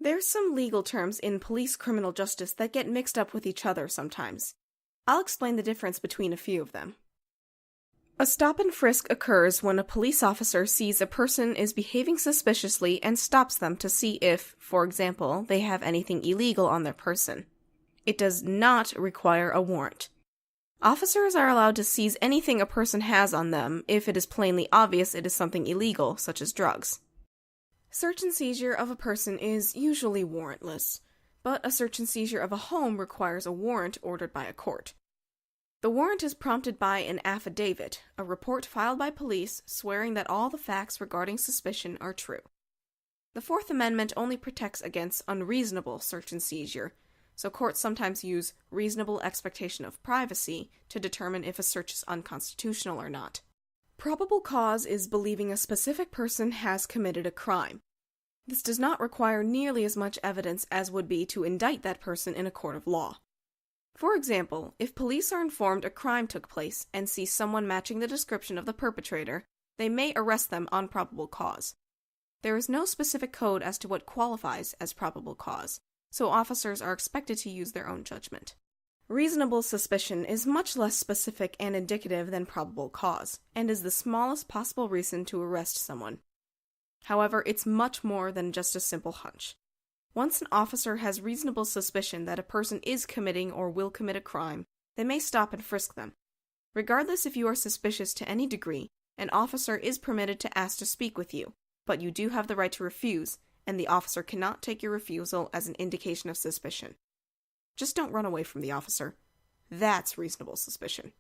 There's some legal terms in police criminal justice that get mixed up with each other sometimes. I'll explain the difference between a few of them. A stop and frisk occurs when a police officer sees a person is behaving suspiciously and stops them to see if, for example, they have anything illegal on their person. It does not require a warrant. Officers are allowed to seize anything a person has on them if it is plainly obvious it is something illegal, such as drugs. Search and seizure of a person is usually warrantless, but a search and seizure of a home requires a warrant ordered by a court. The warrant is prompted by an affidavit, a report filed by police swearing that all the facts regarding suspicion are true. The Fourth Amendment only protects against unreasonable search and seizure, so courts sometimes use reasonable expectation of privacy to determine if a search is unconstitutional or not. Probable cause is believing a specific person has committed a crime. This does not require nearly as much evidence as would be to indict that person in a court of law. For example, if police are informed a crime took place and see someone matching the description of the perpetrator, they may arrest them on probable cause. There is no specific code as to what qualifies as probable cause, so officers are expected to use their own judgment. Reasonable suspicion is much less specific and indicative than probable cause, and is the smallest possible reason to arrest someone. However, it's much more than just a simple hunch. Once an officer has reasonable suspicion that a person is committing or will commit a crime, they may stop and frisk them. Regardless if you are suspicious to any degree, an officer is permitted to ask to speak with you, but you do have the right to refuse, and the officer cannot take your refusal as an indication of suspicion. Just don't run away from the officer. That's reasonable suspicion.